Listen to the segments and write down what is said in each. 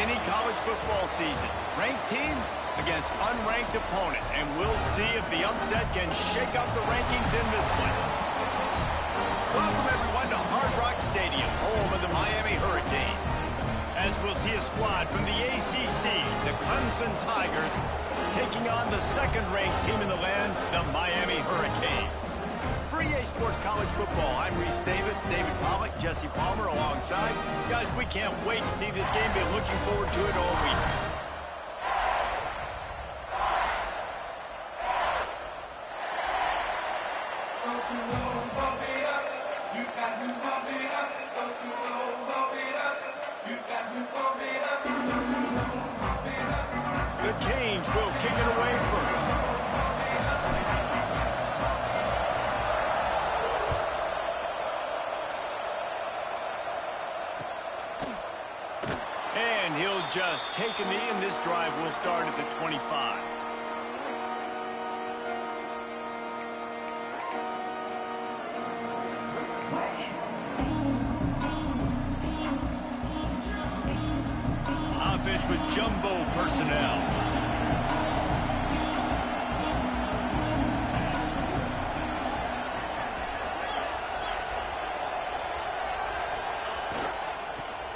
any college football season. Ranked team against unranked opponent, and we'll see if the upset can shake up the rankings in this one. Welcome everyone to Hard Rock Stadium, home of the Miami Hurricanes. As we'll see a squad from the ACC, the Clemson Tigers, taking on the second-ranked team in the land, the Miami Hurricanes. For EA Sports College Football, I'm Reese Davis, David Pollack, Jesse Palmer alongside. Guys, we can't wait to see this game. Been looking forward to it all week. The Canes will kick it away first. And he'll just take a knee, and this drive will start at the 25. Offense with jumbo personnel.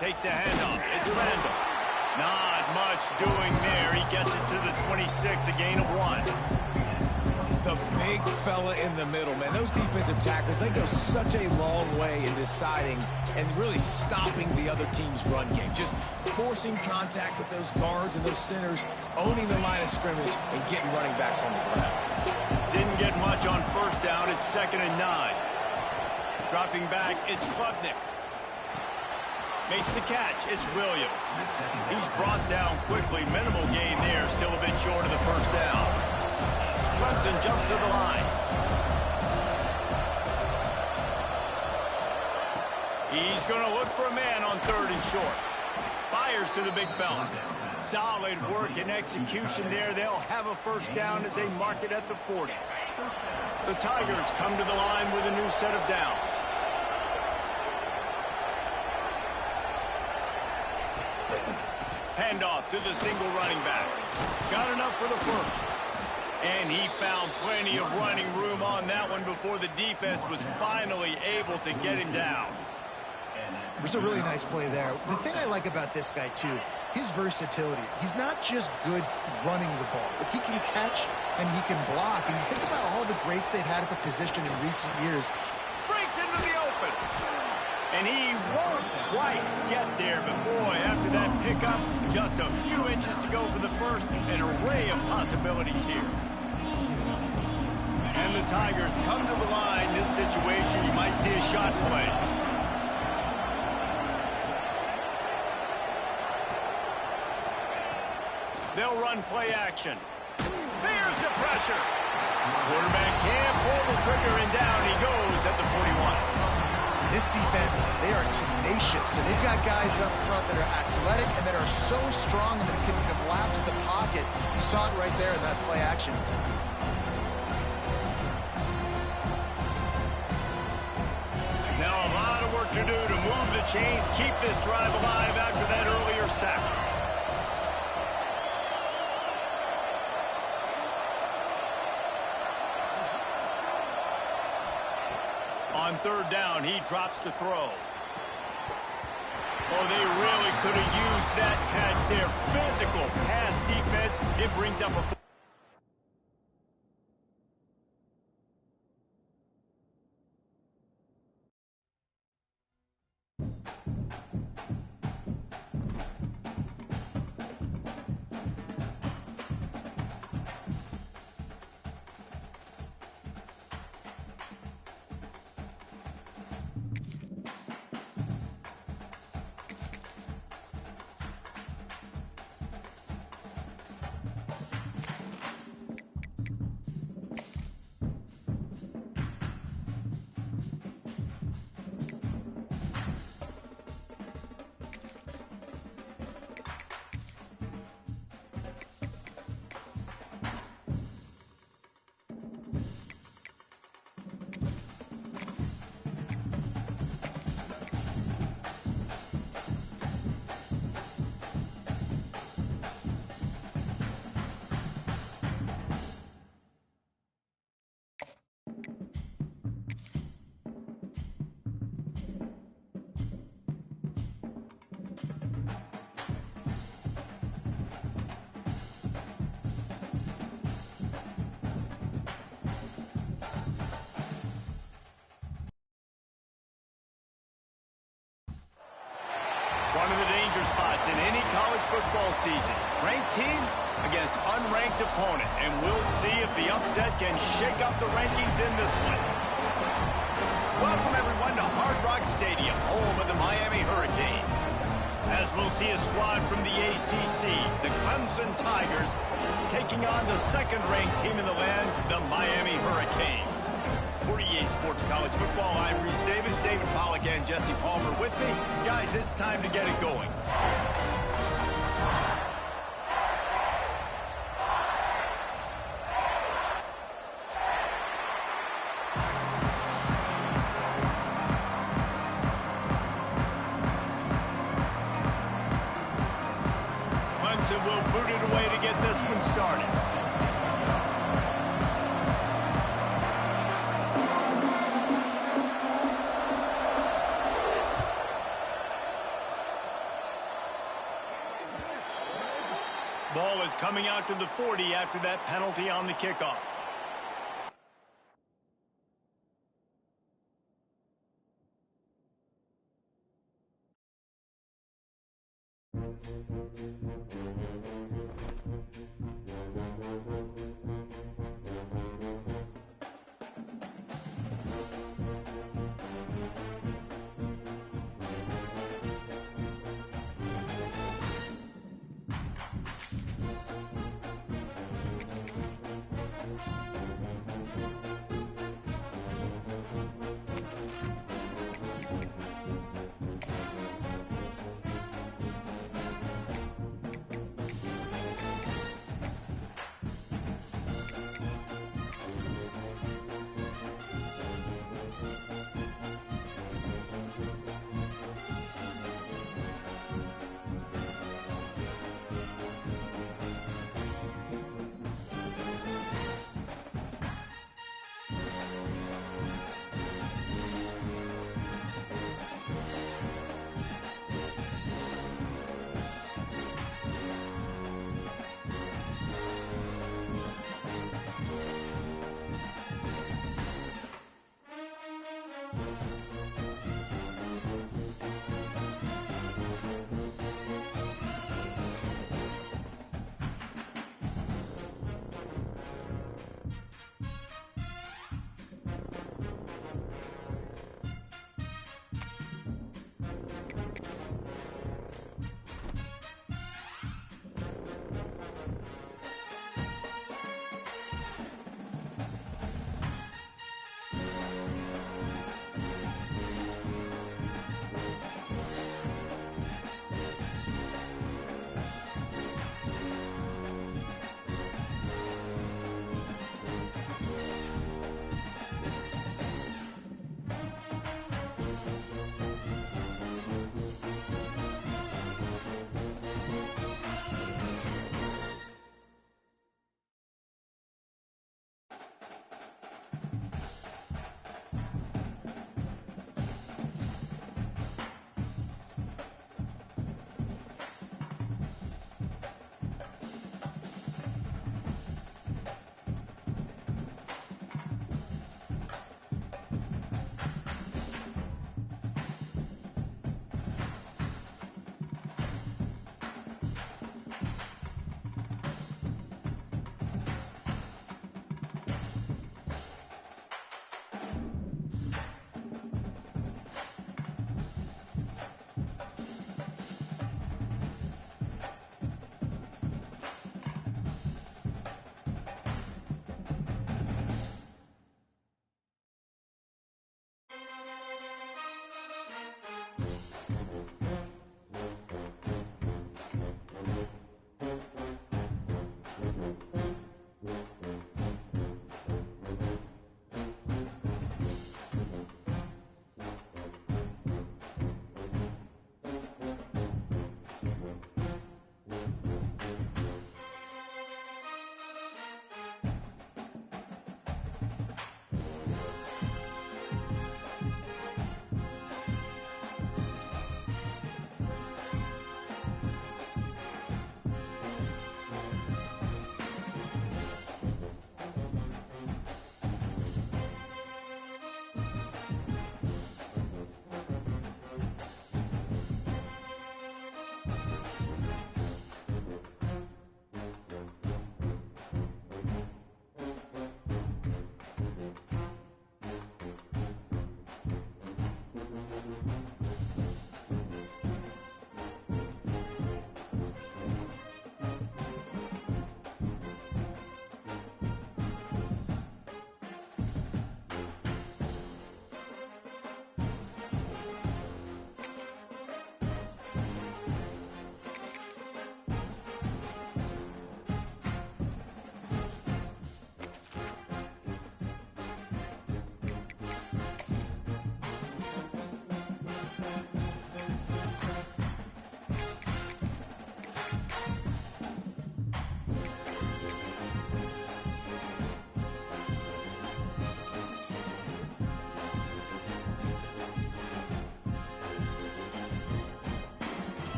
Takes a handoff. It's Randall. Not much doing there. He gets it to the 26, a gain of 1. The big fella in the middle, man. Those defensive tackles, they go such a long way in deciding and really stopping the other team's run game. Just forcing contact with those guards and those centers, owning the line of scrimmage, and getting running backs on the ground. Didn't get much on first down. It's 2nd and 9. Dropping back, it's Klubnik. Makes the catch. It's Williams. He's brought down quickly. Minimal gain there. Still a bit short of the first down. Clemson jumps to the line. He's going to look for a man on 3rd and short. Fires to the big fella. Solid work and execution there. They'll have a first down as they mark it at the 40. The Tigers come to the line with a new set of downs. Handoff to the single running back. Got enough for the first. And he found plenty of running room on that one before the defense was finally able to get him down. It was a really nice play there. The thing I like about this guy, too, his versatility. He's not just good running the ball, but he can catch and he can block. And you think about all the greats they've had at the position in recent years. Breaks into the open. And he won't quite get there, but boy, after that pickup, just a few inches to go for the first, an array of possibilities here. And the Tigers come to the line. This situation, you might see a shot play. They'll run play action. There's the pressure. Quarterback can't pull the trigger, and down he goes at the 41. This defense, they are tenacious, and they've got guys up front that are athletic and that are so strong that can collapse the pocket. You saw it right there in that play action. Now a lot of work to do to move the chains, keep this drive alive after that earlier sack. On 3rd down, he drops the throw. Oh, they really could have used that catch there. Physical pass defense. It brings up a... One of the danger spots in any college football season. Ranked team against unranked opponent. And we'll see if the upset can shake up the rankings in this one. Welcome, everyone, to Hard Rock Stadium, home of the Miami Hurricanes. As we'll see a squad from the ACC, the Clemson Tigers, taking on the second-ranked team in the land, the Miami Hurricanes. For EA Sports College Football, I'm Reese Davis, David Pollack, and Jesse Palmer with me. Guys, it's time to get it going. Clemson will boot it away to get this one started. Ball is coming out to the 40 after that penalty on the kickoff.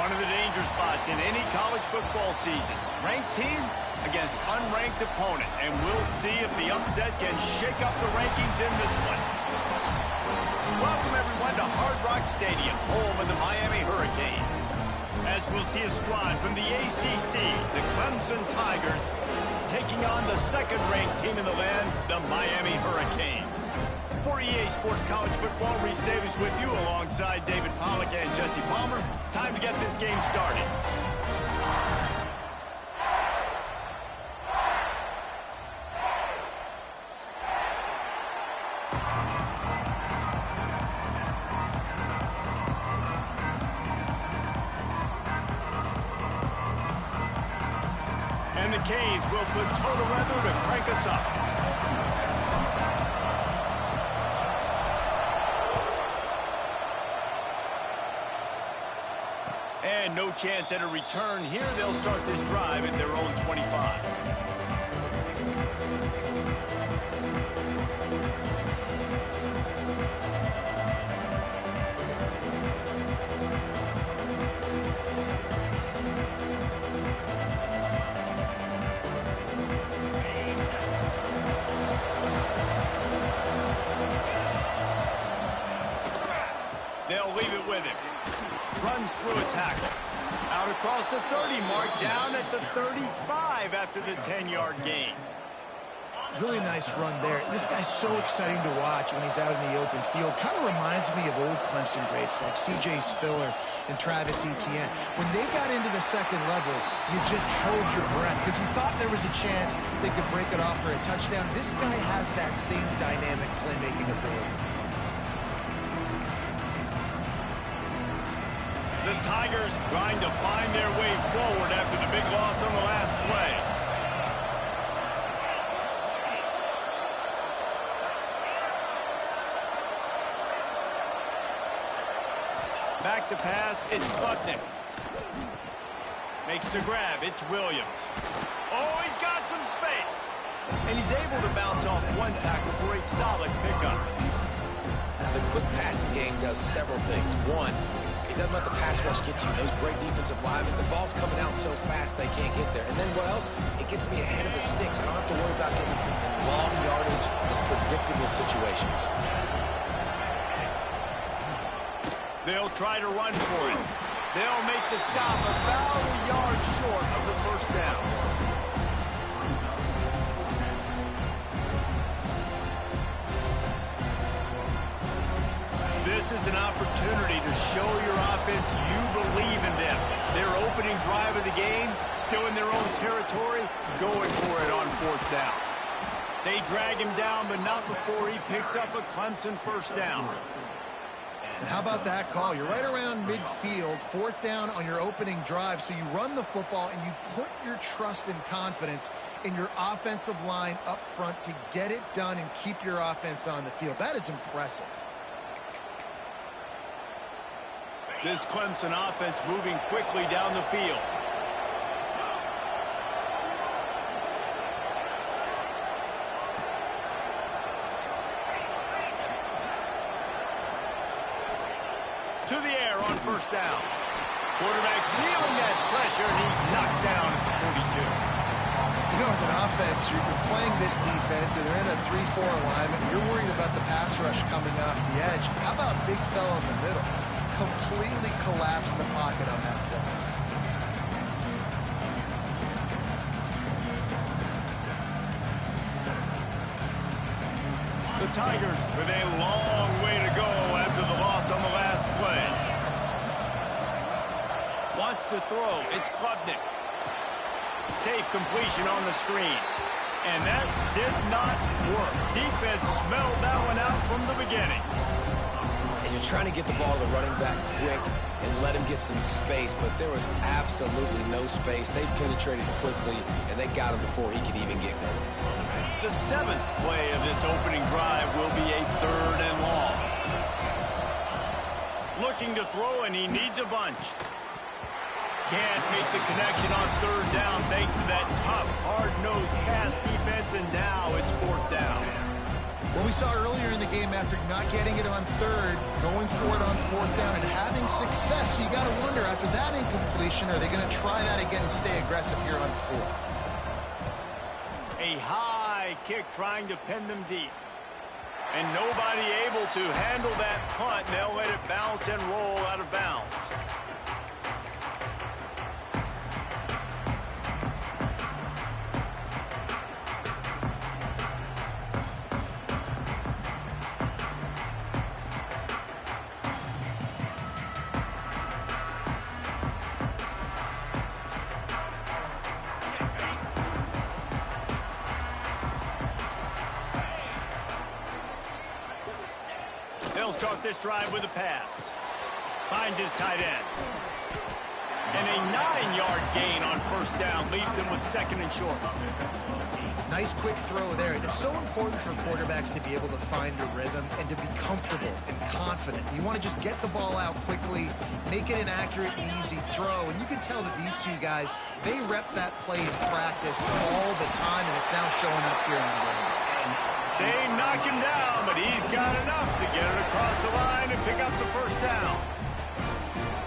One of the danger spots in any college football season. Ranked team against unranked opponent. And we'll see if the upset can shake up the rankings in this one. Welcome, everyone, to Hard Rock Stadium, home of the Miami Hurricanes. As we'll see a squad from the ACC, the Clemson Tigers, taking on the second-ranked team in the land, the Miami Hurricanes. For EA Sports College Football, Reese Davis with you alongside David Pollack and Jesse Palmer. Time to get this game started. And the Canes will put total weather to crank us up. And no chance at a return here. They'll start this drive at their own 25. They'll leave it with him. Runs through a tackle. Out across the 30 mark, down at the 35 after the 10-yard gain. Really nice run there. This guy's so exciting to watch when he's out in the open field. Kind of reminds me of old Clemson greats like C.J. Spiller and Travis Etienne. When they got into the second level, you just held your breath because you thought there was a chance they could break it off for a touchdown. This guy has that same dynamic playmaking ability. The Tigers trying to find their way forward after the big loss on the last play. Back to pass, it's Klubnik. Makes the grab, it's Williams. Oh, he's got some space. And he's able to bounce off one tackle for a solid pickup. Now, the quick passing game does several things. One, it doesn't let the pass rush get to you. Those great defensive linemen, the ball's coming out so fast they can't get there. And then what else? It gets me ahead of the sticks. I don't have to worry about getting in long yardage and predictable situations. They'll try to run for it. They'll make the stop about a yard short of the first down. This is an opportunity to show your offense you believe in them. Their opening drive of the game, still in their own territory, going for it on fourth down. They drag him down, but not before he picks up a Clemson first down. And how about that call? You're right around midfield, fourth down on your opening drive, so you run the football and you put your trust and confidence in your offensive line up front to get it done and keep your offense on the field. That is impressive. This Clemson offense moving quickly down the field. To the air on first down. Quarterback feeling that pressure, and he's knocked down at the 42. You know, as an offense, you're playing this defense, and they're in a 3-4 alignment. You're worried about the pass rush coming off the edge. How about big fella in the middle? Completely collapsed the pocket on that play. The Tigers with a long way to go after the loss on the last play. Wants to throw. It's Klubnik. Safe completion on the screen. And that did not work. Defense smelled that one out from the beginning. And you're trying to get the ball to the running back quick and let him get some space, but there was absolutely no space. They penetrated quickly, and they got him before he could even get going. The seventh play of this opening drive will be a third and long. Looking to throw, and he needs a bunch. Can't make the connection on third down thanks to that tough, hard-nosed pass defense, and now it's fourth down. Well, we we saw earlier in the game, after not getting it on third, going for it on fourth down and having success. So you got to wonder, after that incompletion, are they going to try that again and stay aggressive here on fourth? A high kick trying to pin them deep. And nobody able to handle that punt. They'll let it bounce and roll out of bounds. They'll start this drive with a pass. Finds his tight end. And a 9-yard gain on first down leaves them with second and short. Nice quick throw there. It's so important for quarterbacks to be able to find a rhythm and to be comfortable and confident. You want to just get the ball out quickly, make it an accurate and easy throw. And you can tell that these two guys, they rep that play in practice all the time, and it's now showing up here in the game. They knock him down, but he's got enough to get it across the line and pick up the first down.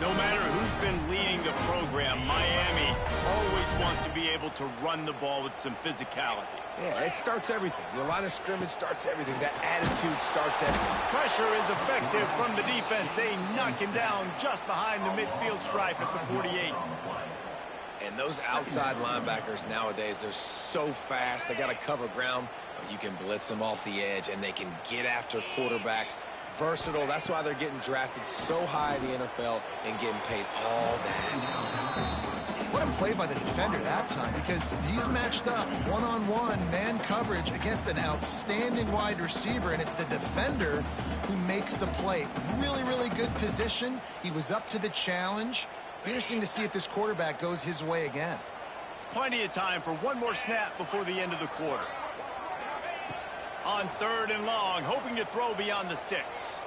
No matter who's been leading the program, Miami always wants to be able to run the ball with some physicality. Yeah, it starts everything. The line of scrimmage starts everything. That attitude starts everything. Pressure is effective from the defense. They knock him down just behind the midfield stripe at the 48. And those outside linebackers nowadays, they're so fast. They got to cover ground. You can blitz them off the edge, and they can get after quarterbacks. Versatile. That's why they're getting drafted so high in the NFL and getting paid all that money. What a play by the defender that time, because he's matched up one-on-one man coverage against an outstanding wide receiver, and it's the defender who makes the play. Really, really good position. He was up to the challenge. Interesting to see if this quarterback goes his way again. Plenty of time for one more snap before the end of the quarter. On third and long, hoping to throw beyond the sticks.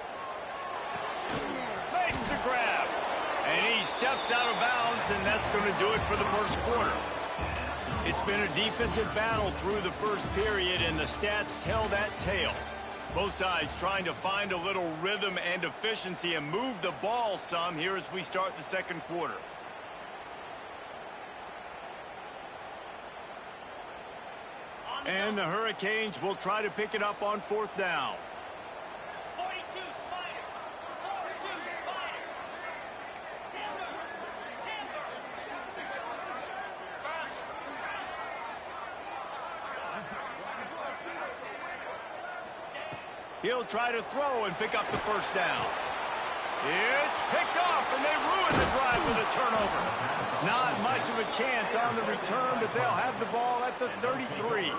Makes the grab. And he steps out of bounds, and that's going to do it for the first quarter. It's been a defensive battle through the first period, and the stats tell that tale. Both sides trying to find a little rhythm and efficiency and move the ball some here as we start the second quarter. And the Hurricanes will try to pick it up on fourth down. 42 Spider. 42 Spider. He'll try to throw and pick up the first down. It's picked off, and they ruin the drive with a turnover. Not much of a chance on the return, but they'll have the ball at the 33.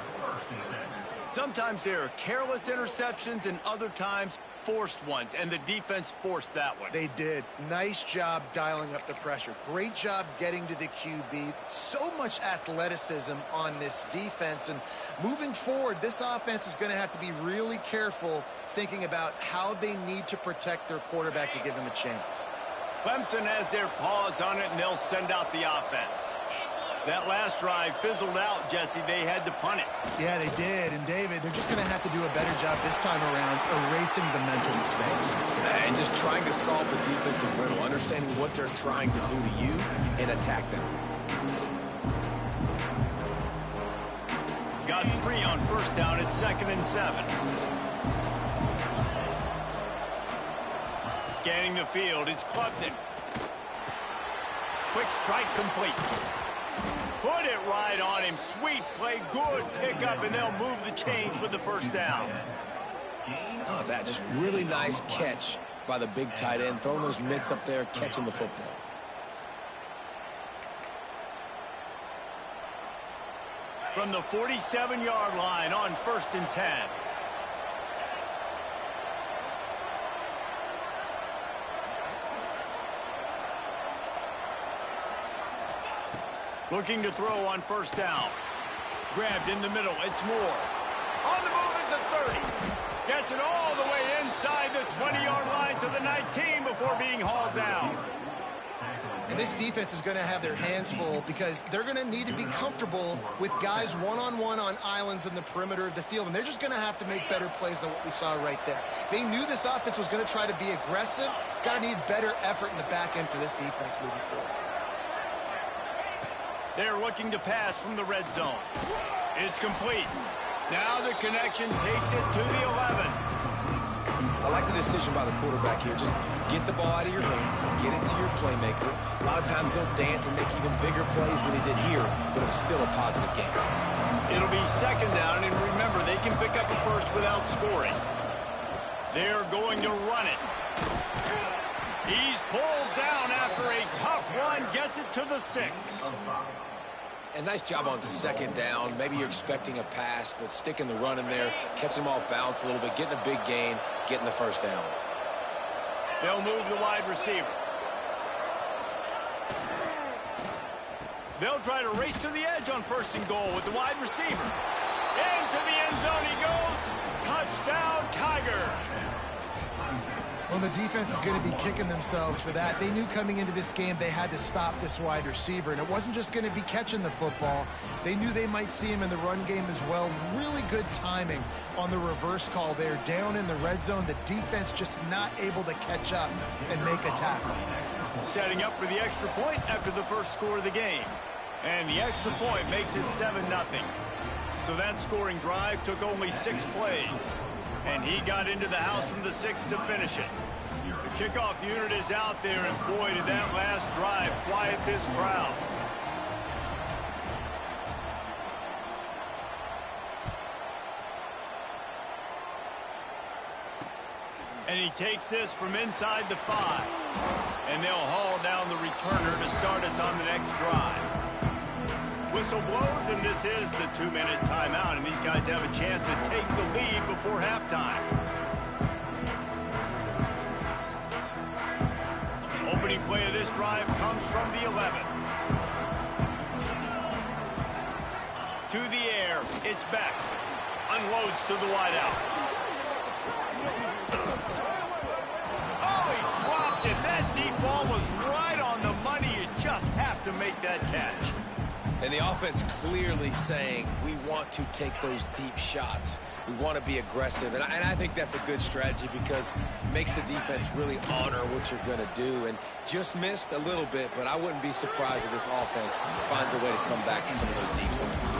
Sometimes there are careless interceptions and other times forced ones, and the defense forced that one. They did. Nice job dialing up the pressure. Great job getting to the QB. So much athleticism on this defense. And moving forward, this offense is going to have to be really careful thinking about how they need to protect their quarterback to give him a chance. Clemson has their paws on it, and they'll send out the offense. That last drive fizzled out, Jesse. They had to punt it. Yeah, they did. And, David, they're just going to have to do a better job this time around erasing the mental mistakes. And just trying to solve the defensive riddle, understanding what they're trying to do to you and attack them. Got 3 on first down at 2nd and 7. Scanning the field, it's Clifton. Quick strike complete. Put it right on him. Sweet play, good pickup, and they'll move the chains with the first down. Oh, that just really nice catch by the big tight end, throwing those mitts up there, catching the football. From the 47-yard line on 1st and 10. Looking to throw on first down. Grabbed in the middle. It's Moore. On the move at the 30. Gets it all the way inside the 20-yard line to the 19 before being hauled down. And this defense is going to have their hands full because they're going to need to be comfortable with guys one-on-one on islands in the perimeter of the field. And they're just going to have to make better plays than what we saw right there. They knew this offense was going to try to be aggressive. Got to need better effort in the back end for this defense moving forward. They're looking to pass from the red zone. It's complete. Now the connection takes it to the 11. I like the decision by the quarterback here. Just get the ball out of your hands, get it to your playmaker. A lot of times they'll dance and make even bigger plays than he did here, but it was still a positive game. It'll be second down, and remember, they can pick up a first without scoring. They're going to run it. He's pulled down after a tough run, gets it to the 6. And nice job on second down. Maybe you're expecting a pass, but sticking the run in there, catching him off balance a little bit, getting a big gain, getting the first down. They'll move the wide receiver. They'll try to race to the edge on first and goal with the wide receiver. Into the end zone he goes. Touchdown, Tigers. Well, the defense is going to be kicking themselves for that. They knew coming into this game they had to stop this wide receiver, and it wasn't just going to be catching the football. They knew they might see him in the run game as well. Really good timing on the reverse call there. Down in the red zone, the defense just not able to catch up and make a tackle. Setting up for the extra point after the first score of the game. And the extra point makes it 7-0. So that scoring drive took only 6 plays. And he got into the house from the 6 to finish it. The kickoff unit is out there, and boy, did that last drive quiet this crowd. And he takes this from inside the 5. And they'll haul down the returner to start us on the next drive. Whistle blows, and this is the 2-minute timeout, and these guys have a chance to take the lead before halftime. Opening play of this drive comes from the 11. To the air, it's Beck. Unloads to the wideout. Oh, he dropped it. That deep ball was right on the money. You just have to make that catch. And the offense clearly saying, we want to take those deep shots. We want to be aggressive. And I think that's a good strategy because it makes the defense really honor what you're going to do. And just missed a little bit, but I wouldn't be surprised if this offense finds a way to come back to some of those deep ones.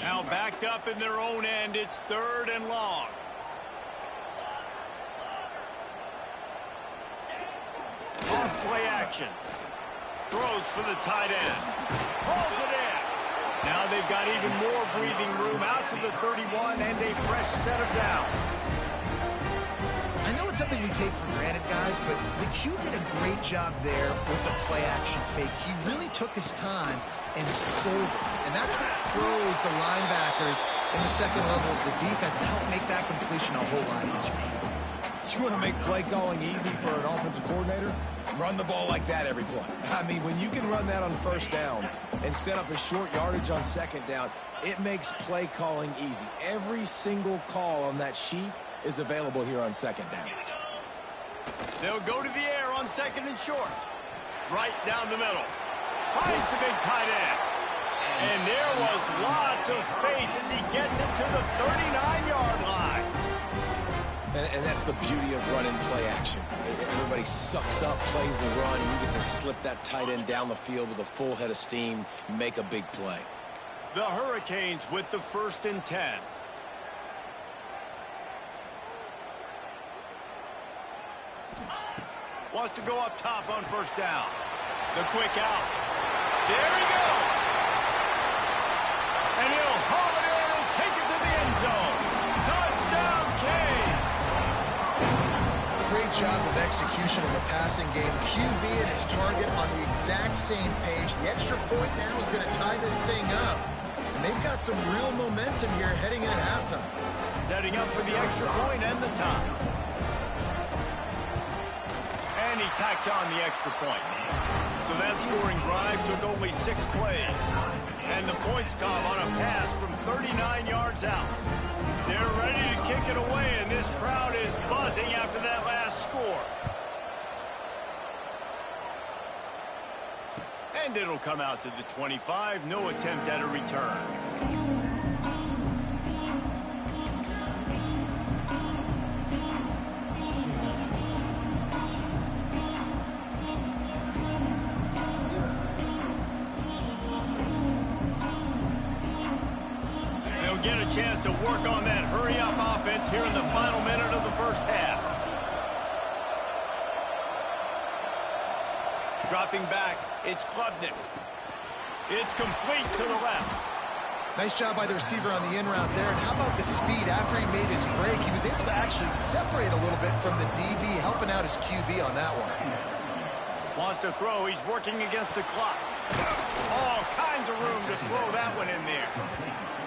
Now backed up in their own end, it's 3rd and long. Off play action. Throws for the tight end. Pulls it in. Now they've got even more breathing room out to the 31 and a fresh set of downs. I know it's something we take for granted, guys, but the Q did a great job there with the play action fake. He really took his time and sold it. And that's what throws the linebackers in the second level of the defense to help make that completion a whole lot easier. You want to make play calling easy for an offensive coordinator? Run the ball like that every play. I mean, when you can run that on first down and set up a short yardage on second down, it makes play calling easy. Every single call on that sheet is available here on second down. They'll go to the air on second and short. Right down the middle. Finds the big tight end. And there was lots of space as he gets it to the 39-yard line. And that's the beauty of running play action. Everybody sucks up, plays the run, and you get to slip that tight end down the field with a full head of steam, make a big play. The Hurricanes with the 1st and 10. Wants to go up top on first down. The quick out. There he goes. And he'll haul it in and take it to the end zone. Touchdown, Canes. Great job of execution in the passing game. QB and his target on the exact same page. The extra point now is going to tie this thing up. And they've got some real momentum here heading in at halftime. Setting up for the extra point and the tie. And he tacks on the extra point. So that scoring drive took only 6 plays. And the points come on a pass from 39 yards out. They're ready to kick it away, and this crowd is buzzing after that last score. And it'll come out to the 25. No attempt at a return. Get a chance to work on that hurry-up offense here in the final minute of the first half. Dropping back, it's Klubnik. It's complete to the left. Nice job by the receiver on the in route there. And how about the speed after he made his break? He was able to actually separate a little bit from the DB, helping out his QB on that one. Wants to throw. He's working against the clock. All kinds of room to throw that one in there.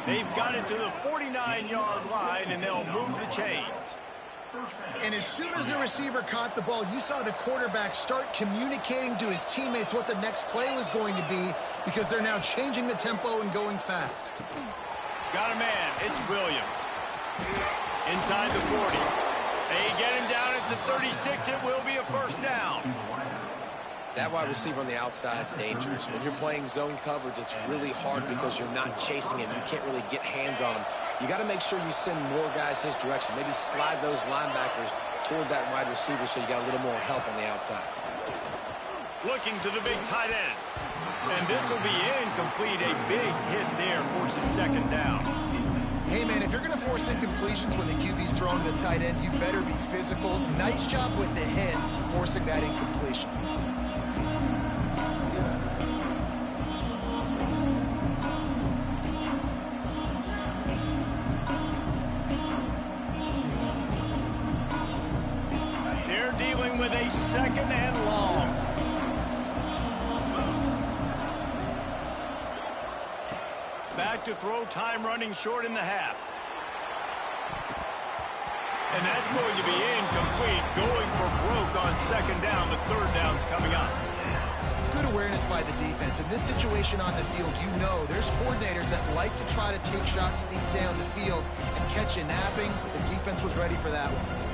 They've got it to the 49-yard line, and they'll move the chains. And as soon as the receiver caught the ball, you saw the quarterback start communicating to his teammates what the next play was going to be, because they're now changing the tempo and going fast. Got a man. It's Williams. Inside the 40. They get him down at the 36. It will be a first down. That wide receiver on the outside is dangerous. When you're playing zone coverage, it's really hard because you're not chasing him. You can't really get hands on him. You got to make sure you send more guys his direction. Maybe slide those linebackers toward that wide receiver so you got a little more help on the outside. Looking to the big tight end. And this will be incomplete. A big hit there forces second down. Hey, man, if you're going to force incompletions when the QB's throwing to the tight end, you better be physical. Nice job with the hit, forcing that incompletion. With a second and long. Back to throw, time running short in the half. And that's going to be incomplete. Going for broke on second down. The third down's coming up. Good awareness by the defense. In this situation on the field, you know there's coordinators that like to try to take shots deep down the field and catch you napping, but the defense was ready for that one.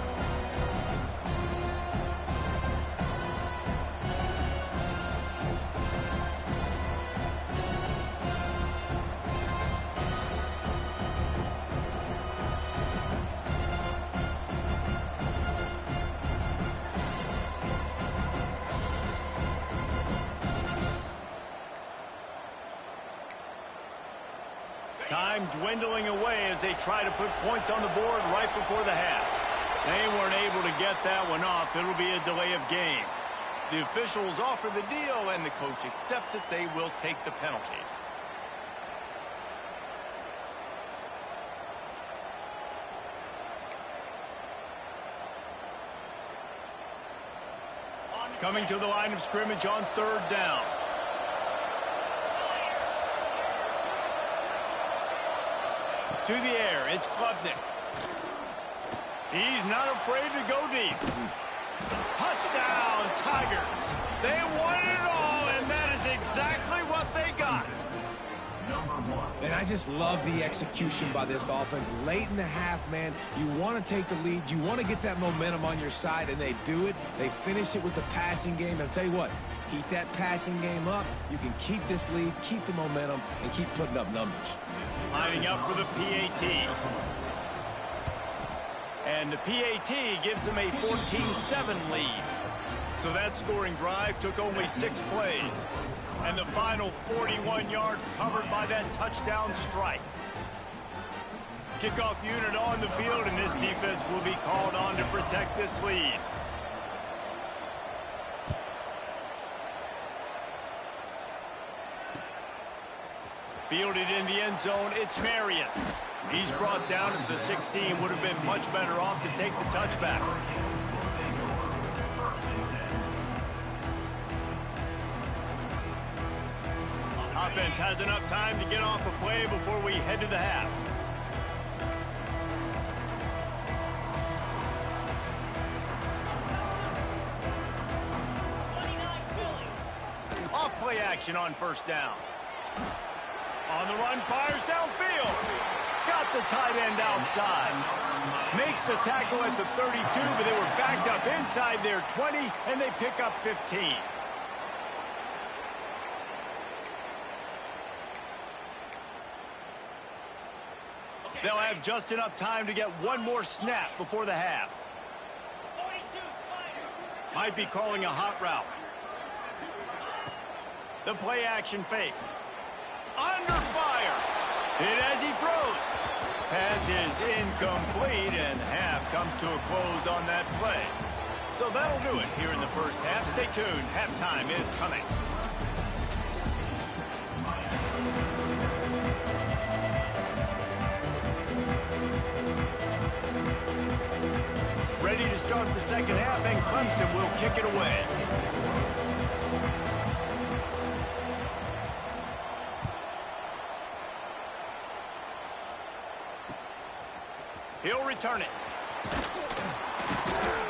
Time dwindling away as they try to put points on the board right before the half. They weren't able to get that one off. It'll be a delay of game. The officials offer the deal, and the coach accepts it. They will take the penalty. Coming to the line of scrimmage on third down. To the air, it's Klubnik. He's not afraid to go deep. Touchdown, Tigers. They wanted it all, and that is exactly what they got. And I just love the execution by this offense. Late in the half, man, you want to take the lead. You want to get that momentum on your side, and they do it. They finish it with the passing game. I'll tell you what, keep that passing game up. You can keep this lead, keep the momentum, and keep putting up numbers. Lining up for the PAT. And the PAT gives them a 14-7 lead. So that scoring drive took only 6 plays. And the final 41 yards covered by that touchdown strike. Kickoff unit on the field, and this defense will be called on to protect this lead. Fielded in the end zone, it's Marion. He's brought down at the 16. Would have been much better off to take the touchback. Offense has enough time to get off a play before we head to the half. action on first down. On the run, fires downfield. Got the tight end outside. Makes the tackle at the 32, but they were backed up inside their 20, and they pick up 15. They'll have just enough time to get one more snap before the half. 42, Spider. Might be calling a hot route. The play action fake. Under fire. Hit as he throws. Pass is incomplete, and half comes to a close on that play. So that'll do it here in the first half. Stay tuned. Halftime is coming. Ready to start the second half, and Clemson will kick it away. He'll return it.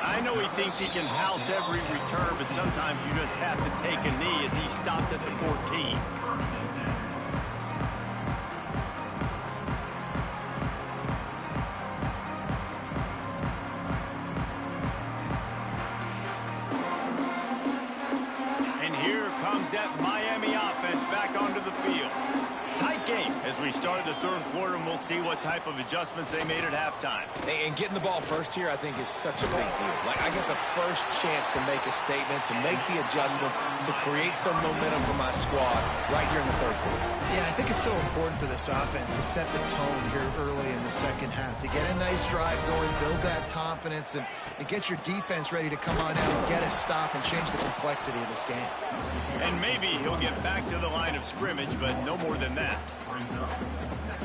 I know he thinks he can house every return, but sometimes you just have to take a knee as he stopped at the 14. That Miami offense back onto the field. Tight game as we start the third quarter, and we'll see what type of adjustments they made at halftime. And getting the ball first here, I think, is such a big deal. Like, I get the first chance to make a statement, to make the adjustments, to create some momentum for my squad right here in the third quarter. Yeah, I think it's so important for this offense to set the tone here early in the second half, to get a nice drive going, build that confidence, and get your defense ready to come on out and get a stop and change the complexity of this game. And maybe he'll get back to the line of scrimmage, but no more than that.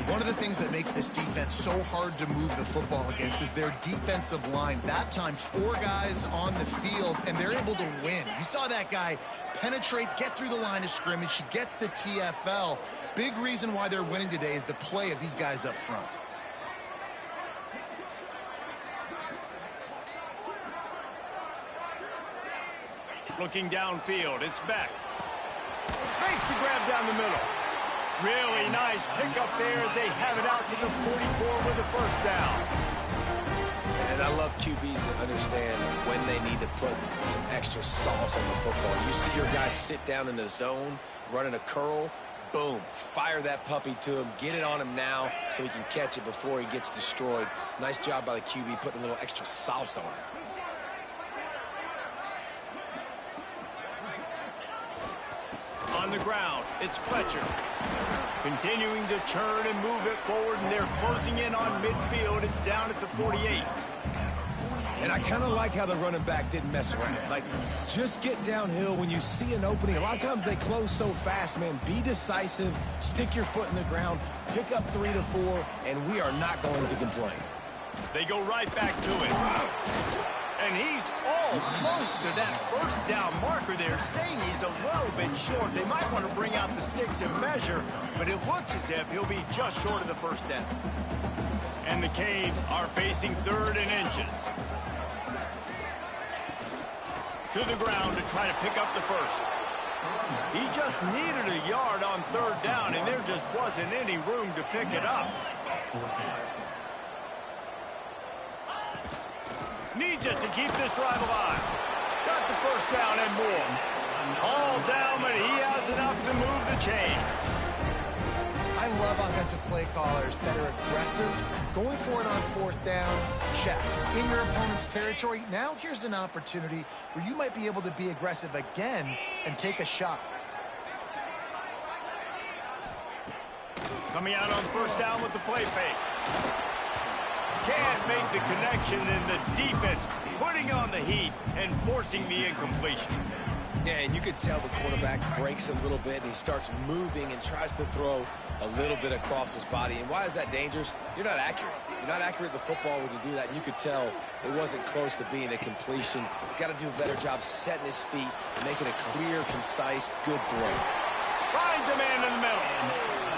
One of the things that makes this defense so hard to move the football against is their defensive line. That time, 4 guys on the field, and they're able to win. You saw that guy penetrate, get through the line of scrimmage. He gets the TFL. Big reason why they're winning today is the play of these guys up front. Looking downfield, it's Beck. Makes the grab down the middle. Really nice pickup there as they have it out to the 44 with the first down. And I love QBs that understand when they need to put some extra sauce on the football. You see your guys sit down in the zone, running a curl, boom, fire that puppy to him, get it on him now so he can catch it before he gets destroyed. Nice job by the QB putting a little extra sauce on it. On the ground, it's Fletcher. Continuing to churn and move it forward, and they're closing in on midfield. It's down at the 48. And I kind of like how the running back didn't mess around. Like, just get downhill when you see an opening. A lot of times they close so fast, man. Be decisive, stick your foot in the ground, pick up 3 to 4, and we are not going to complain. They go right back to it. And he's all close to that first down marker there, saying he's a little bit short. They might want to bring out the sticks and measure, but it looks as if he'll be just short of the first down. And the Canes are facing 3rd and inches. To the ground to try to pick up the first. He just needed a yard on 3rd down, and there just wasn't any room to pick it up. Needs it to keep this drive alive. Got the first down and more. All down, but he has enough to move the chains. I love offensive play callers that are aggressive. Going for it on 4th down, check. In your opponent's territory, now here's an opportunity where you might be able to be aggressive again and take a shot. Coming out on 1st down with the play fake. Can't make the connection, and the defense putting on the heat and forcing the incompletion. Yeah, and you could tell the quarterback breaks a little bit, and he starts moving and tries to throw a little bit across his body. And why is that dangerous? You're not accurate. You're not accurate with the football when you do that. And you could tell it wasn't close to being a completion. He's got to do a better job setting his feet, making a clear, concise, good throw. Finds a man in the middle.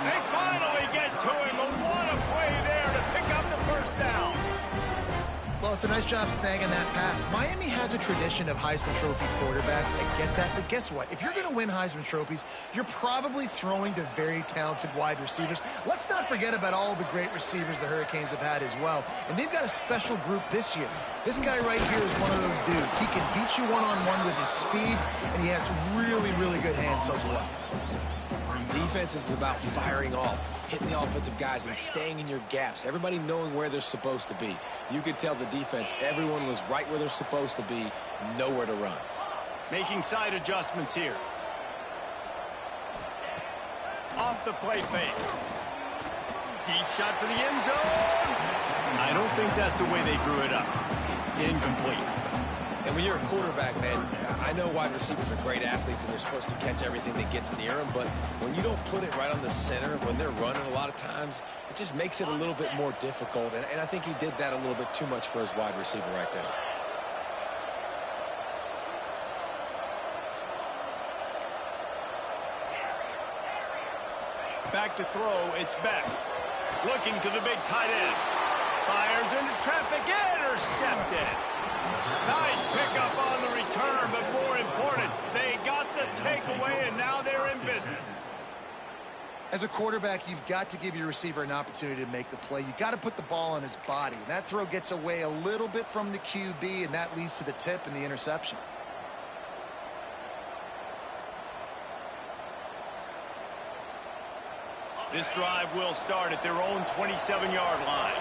They finally get to him, but what a play there to pick up the first down. Well, Alistair, nice job snagging that pass. Miami has a tradition of Heisman Trophy quarterbacks. I get that, but guess what? If you're going to win Heisman Trophies, you're probably throwing to very talented wide receivers. Let's not forget about all the great receivers the Hurricanes have had as well. And they've got a special group this year. This guy right here is one of those dudes. He can beat you one-on-one with his speed, and he has really, really good hands as well. Defense is about firing off, hitting the offensive guys and staying in your gaps. Everybody knowing where they're supposed to be. You could tell the defense, everyone was right where they're supposed to be, nowhere to run. Making side adjustments here. Off the play fake. Deep shot for the end zone. I don't think that's the way they drew it up. Incomplete. And when you're a quarterback, man, I know wide receivers are great athletes and they're supposed to catch everything that gets near them, but when you don't put it right on the center, when they're running a lot of times, it just makes it a little bit more difficult. And I think he did that a little bit too much for his wide receiver right there. Back to throw, it's Beck. Looking to the big tight end. Fires into traffic, intercepted. Nice pickup on the return, but more important, they got the takeaway, and now they're in business. As a quarterback, you've got to give your receiver an opportunity to make the play. You've got to put the ball on his body. And that throw gets away a little bit from the QB, and that leads to the tip and the interception. This drive will start at their own 27-yard line.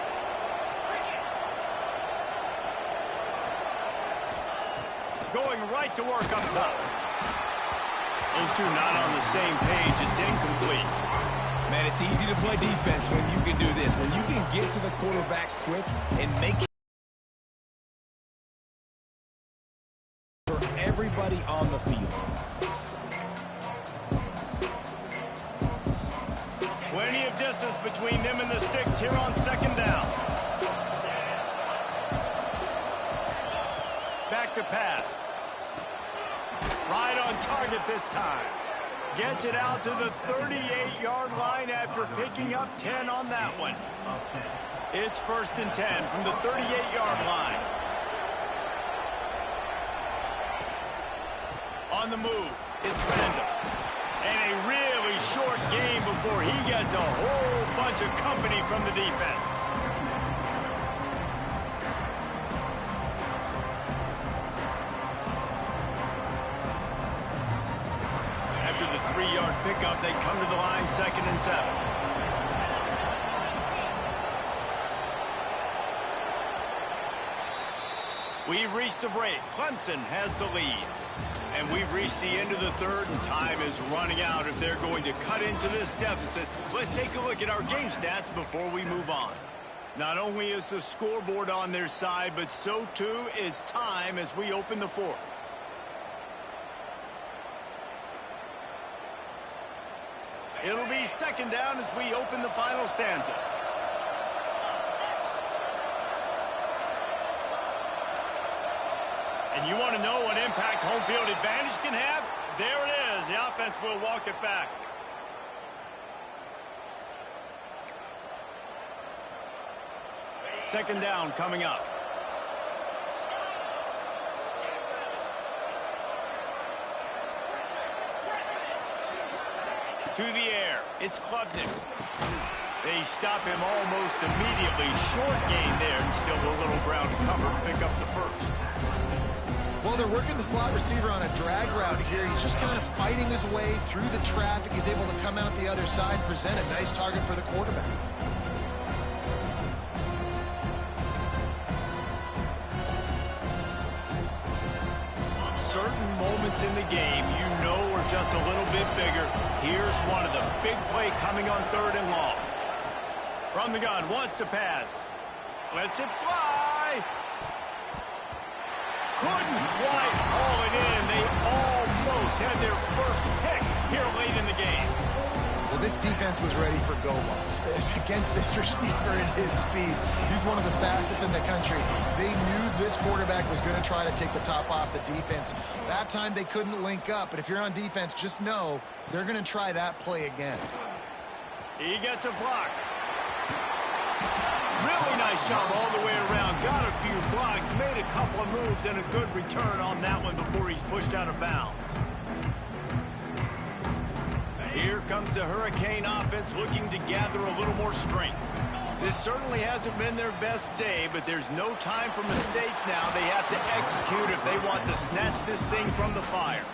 Going right to work up top. Those two not on the same page. It's incomplete. Man, it's easy to play defense when you can do this. When you can get to the quarterback quick and make for everybody on the field. Plenty of distance between them and the sticks here on second down. Back to pass. Right on target this time. Gets it out to the 38-yard line after picking up 10 on that one. It's 1st and 10 from the 38-yard line. On the move, it's Randall. And a really short game before he gets a whole bunch of company from the defense. After the 3-yard pickup, they come to the line 2nd and 7. We've reached the break. Clemson has the lead. And we've reached the end of the third, and time is running out if they're going to cut into this deficit. Let's take a look at our game stats before we move on. Not only is the scoreboard on their side, but so too is time as we open the fourth. It'll be 2nd down as we open the final stanza. And you want to know what impact home field advantage can have? There it is. The offense will walk it back. Second down coming up. To the air. It's Klubnik. They stop him almost immediately. Short gain there, and still a little ground to cover to pick up the first. Well, they're working the slot receiver on a drag route here. He's just kind of fighting his way through the traffic. He's able to come out the other side, present a nice target for the quarterback. Certain moments in the game you know are just a little bit bigger. Here's one of them. Big play coming on 3rd and long. From the gun, wants to pass. Lets it fly. Couldn't quite haul it in. They almost had their first pick here late in the game. Well, this defense was ready for go balls against this receiver and his speed. He's one of the fastest in the country. They knew this quarterback was going to try to take the top off the defense. That time they couldn't link up, but if you're on defense, just know they're going to try that play again. He gets a block. Really nice job all the way around. Got a few blocks, made a couple of moves, and a good return on that one before he's pushed out of bounds. Here comes the Hurricane offense looking to gather a little more strength. This certainly hasn't been their best day, but there's no time for mistakes now. They have to execute if they want to snatch this thing from the fire.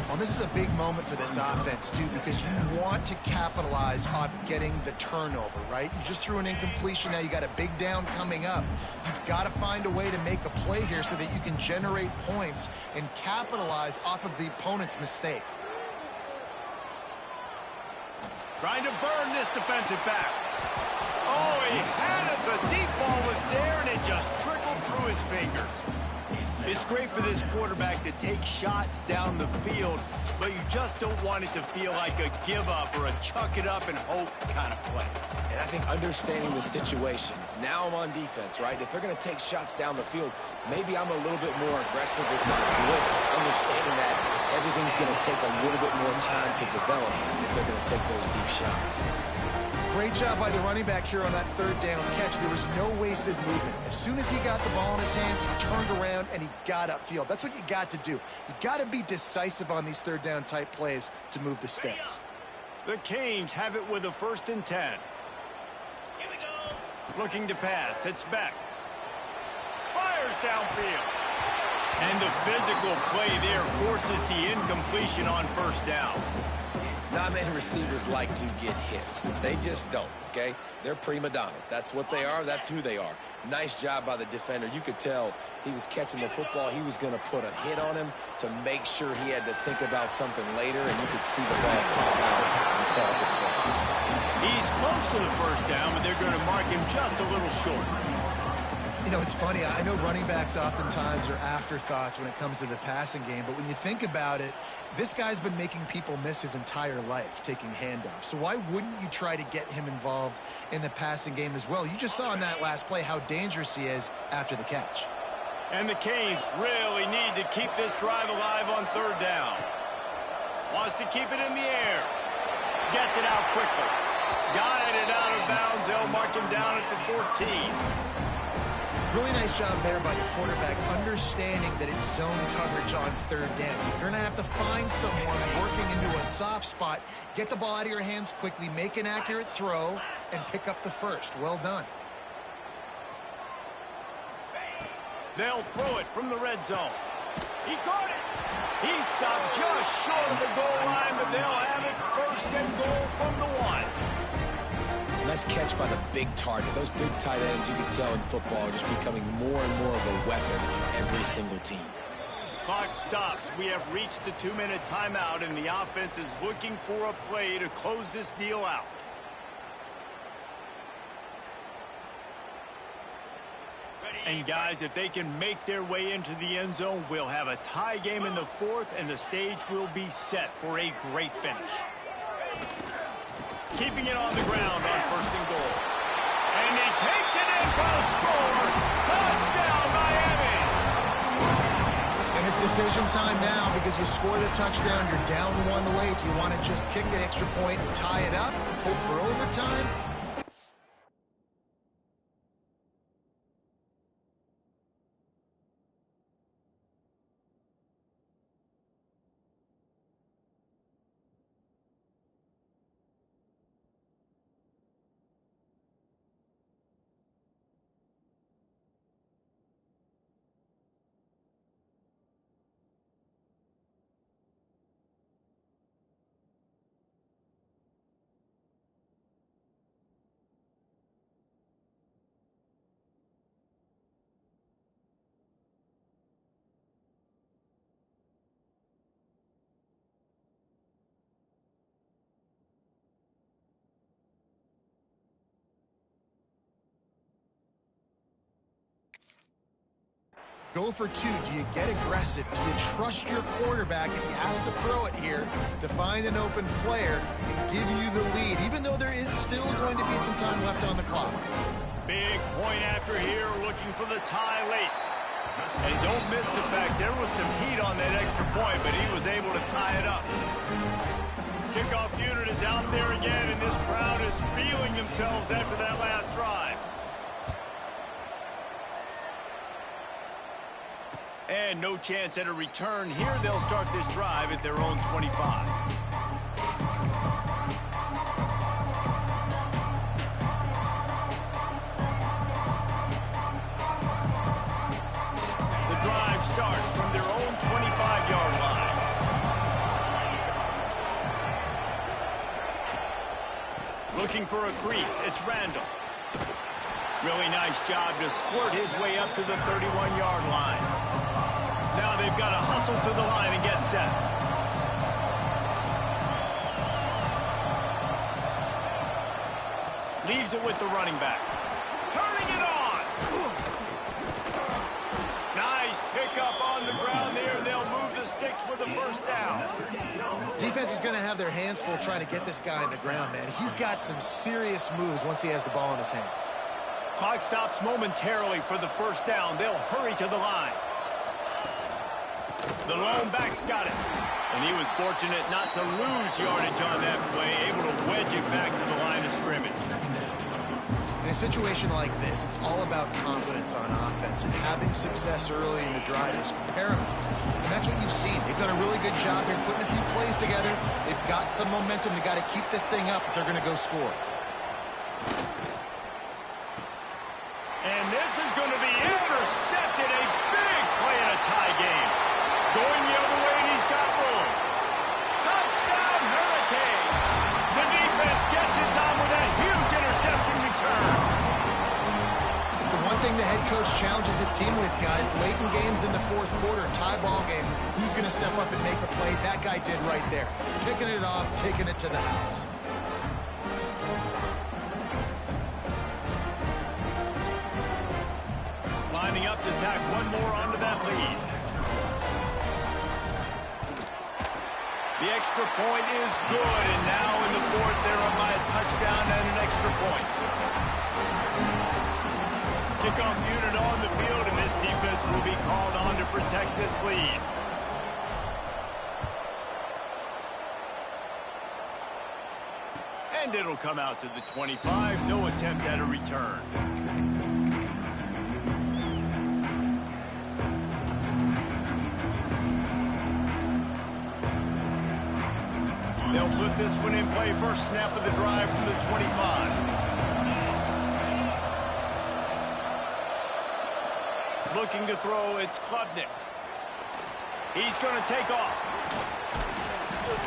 Well, this is a big moment for this offense, too, because you want to capitalize off getting the turnover, right? You just threw an incompletion. Now you got a big down coming up. You've got to find a way to make a play here so that you can generate points and capitalize off of the opponent's mistake. Trying to burn this defensive back. Oh, he had it. The deep ball was there, and it just trickled through his fingers. It's great for this quarterback to take shots down the field, but you just don't want it to feel like a give-up or a chuck-it-up and hope kind of play. And I think understanding the situation, now I'm on defense, right? If they're going to take shots down the field, maybe I'm a little bit more aggressive with my blitz, understanding that everything's going to take a little bit more time to develop if they're going to take those deep shots. Great job by the running back here on that third down catch. There was no wasted movement. As soon as he got the ball in his hands, he turned around and he got upfield. That's what you got to do. You got to be decisive on these third down type plays to move the sticks. The Canes have it with a 1st and 10. Here we go. Looking to pass. It's back. Fires downfield. And the physical play there forces the incompletion on 1st down. Not many receivers like to get hit. They just don't, okay? They're prima donnas. That's what they are. That's who they are. Nice job by the defender. You could tell he was catching the football. He was going to put a hit on him to make sure he had to think about something later, and you could see the ball pop out and fall to the ground. He's close to the 1st down, but they're going to mark him just a little short. You know, it's funny. I know running backs oftentimes are afterthoughts when it comes to the passing game, but when you think about it, this guy's been making people miss his entire life taking handoffs. So why wouldn't you try to get him involved in the passing game as well? You just saw in that last play how dangerous he is after the catch. And the Canes really need to keep this drive alive on 3rd down. Wants to keep it in the air. Gets it out quickly. Got it out of bounds. They'll mark him down at the 14. Really nice job there by the quarterback, understanding that it's zone coverage on 3rd down. You're going to have to find someone working into a soft spot, get the ball out of your hands quickly, make an accurate throw, and pick up the 1st. Well done. They'll throw it from the red zone. He caught it. He stopped just short of the goal line, but they'll have it 1st and goal from the 1. Nice catch by the big target. Those big tight ends, you can tell in football, are just becoming more and more of a weapon on every single team. Clock stops. We have reached the 2-minute timeout, and the offense is looking for a play to close this deal out. And guys, if they can make their way into the end zone, we'll have a tie game in the 4th, and the stage will be set for a great finish. Keeping it on the ground on 1st and goal. And he takes it in for a score. Touchdown, Miami! And it's decision time now because you score the touchdown, you're down 1 late. Do you want to just kick an extra point and tie it up, hope for overtime? Go for 2. Do you get aggressive? Do you trust your quarterback if he has to throw it here to find an open player and give you the lead, even though there is still going to be some time left on the clock? Big point after here, looking for the tie late. And don't miss the fact there was some heat on that extra point, but he was able to tie it up. Kickoff unit is out there again, and this crowd is feeling themselves after that last drive. And no chance at a return here. They'll start this drive at their own 25. The drive starts from their own 25-yard line. Looking for a crease. It's Randall. Really nice job to squirt his way up to the 31-yard line. Now they've got to hustle to the line and get set. Leaves it with the running back. Turning it on! Nice pickup on the ground there. They'll move the sticks with a first down. Defense is going to have their hands full trying to get this guy on the ground, man. He's got some serious moves once he has the ball in his hands. Clock stops momentarily for the first down. They'll hurry to the line. The lone back's got it. And he was fortunate not to lose yardage on that play, able to wedge it back to the line of scrimmage. In a situation like this, it's all about confidence on offense, and having success early in the drive is paramount. And that's what you've seen. They've done a really good job here putting a few plays together. They've got some momentum. They've got to keep this thing up if they're going to go score. And this is going to be intercepted. A big play in a tie game. Going the other way, and he's got room. Touchdown, Hurricane. The defense gets it done with a huge interception return. It's the one thing the head coach challenges his team with, guys. Late in games in the fourth quarter, tie ball game. Who's going to step up and make a play? That guy did right there. Picking it off, taking it to the house. Lining up to tack one more onto that lead. The extra point is good, and now in the fourth, they're up by a touchdown and an extra point. Kickoff unit on the field, and this defense will be called on to protect this lead. And it'll come out to the 25. No attempt at a return. They'll put this one in play. First snap of the drive from the 25. Looking to throw, it's Klubnik. He's going to take off.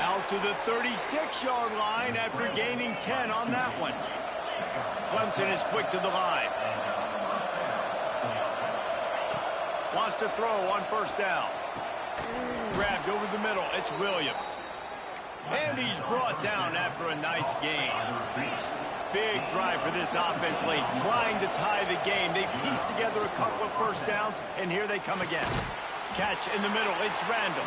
Out to the 36-yard line after gaining 10 on that one. Clemson is quick to the line. Wants to throw on first down. Grabbed over the middle. It's Williams. And he's brought down after a nice gain. Big drive for this offense late, trying to tie the game. They pieced together a couple of first downs, and here they come again. Catch in the middle, it's Randall.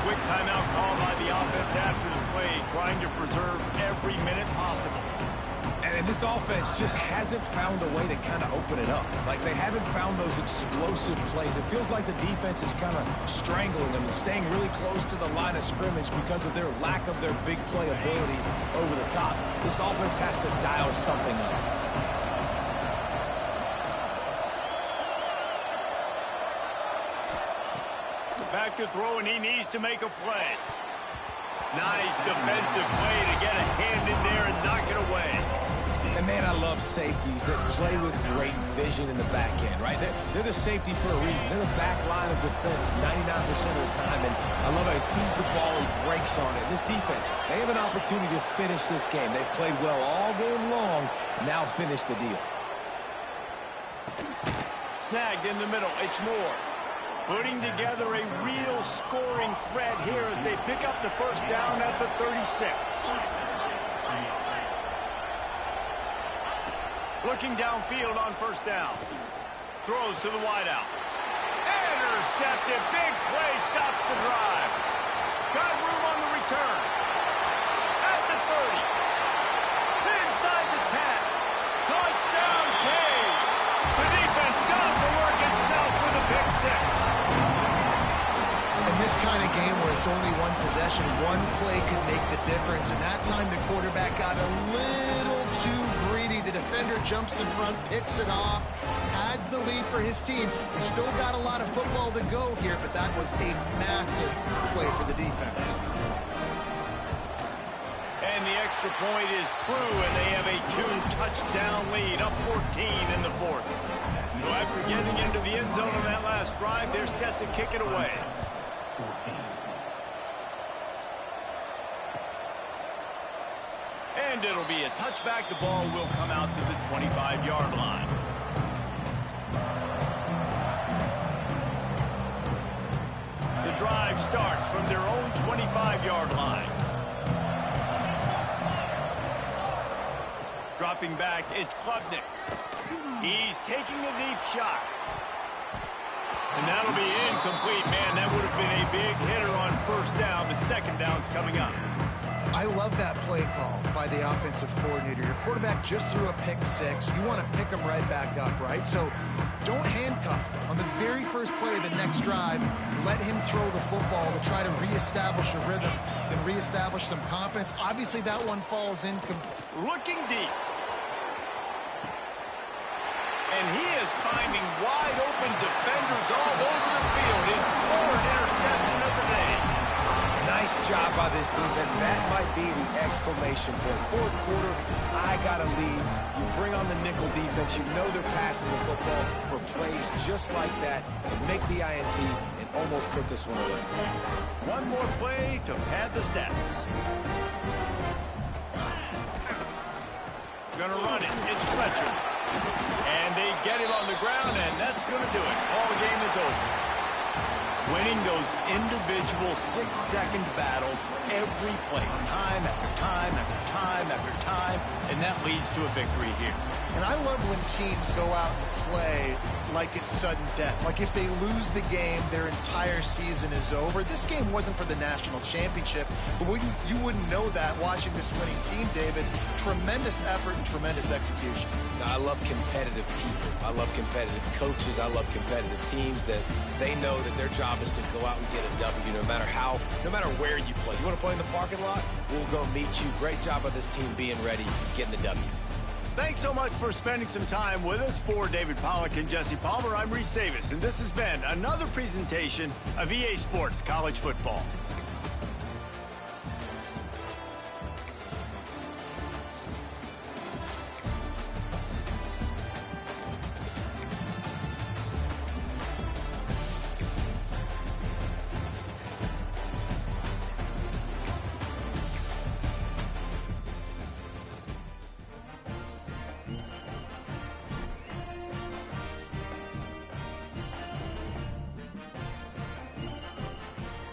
Quick timeout call by the offense after the play, trying to preserve every minute possible. And this offense just hasn't found a way to kind of open it up. Like, they haven't found those explosive plays. It feels like the defense is kind of strangling them and staying really close to the line of scrimmage because of their lack of their big play ability over the top. This offense has to dial something up. Back to throw, and he needs to make a play. Nice defensive play to get a hand in there and knock it away. And, man, I love safeties that play with great vision in the back end, right? They're the safety for a reason. They're the back line of defense 99% of the time, and I love how he sees the ball, he breaks on it. This defense, they have an opportunity to finish this game. They've played well all game long, now finish the deal. Snagged in the middle, it's Moore. Putting together a real scoring threat here as they pick up the first down at the 36. Looking downfield on first down. Throws to the wideout. Intercepted. Big play stops the drive. Got room on the return. At the 30. Inside the 10. Touchdown, Canes. The defense does the work itself with a pick six. In this kind of game where it's only one possession, one play could make the difference. And that time the quarterback got a little too greedy. The defender jumps in front, picks it off, had adds the lead for his team. He's still got a lot of football to go here, but that was a massive play for the defense. And the extra point is true, and they have a 2-touchdown lead, up 14 in the fourth. So after getting into the end zone on that last drive, they're set to kick it away. 14. And it'll be a touchback. The ball will come out to the 25-yard line. The drive starts from their own 25-yard line. Dropping back, it's Klubnik. He's taking a deep shot. And that'll be incomplete. Man, that would have been a big hitter on first down, but second down's coming up. I love that play call by the offensive coordinator. Your quarterback just threw a pick six. You want to pick him right back up, right? So don't handcuff him. On the very first play of the next drive, let him throw the football to try to reestablish a rhythm and reestablish some confidence. Obviously, that one falls in. Looking deep. And he is finding wide open defenders all over the field. His third interception of the day. Nice job by this defense. That might be the exclamation point. Fourth quarter, I got a lead. You bring on the nickel defense. You know they're passing the football for plays just like that to make the INT and almost put this one away. One more play to pad the stats. Gonna run it. It's Fletcher. And they get him on the ground, and that's going to do it. All game is over. Winning those individual 6-second battles every play, time after time after time after time, and that leads to a victory here. And I love when teams go out and play like it's sudden death. Like if they lose the game, their entire season is over. This game wasn't for the national championship, but you wouldn't know that watching this winning team, David. Tremendous effort and tremendous execution. Now, I love competitive people. I love competitive coaches. I love competitive teams that they know that their job is to go out and get a W no matter where you play. You want to play in the parking lot? We'll go meet you. Great job by this team being ready, getting the W. Thanks so much for spending some time with us. For David Pollack and Jesse Palmer, I'm Reese Davis, and this has been another presentation of EA Sports College Football.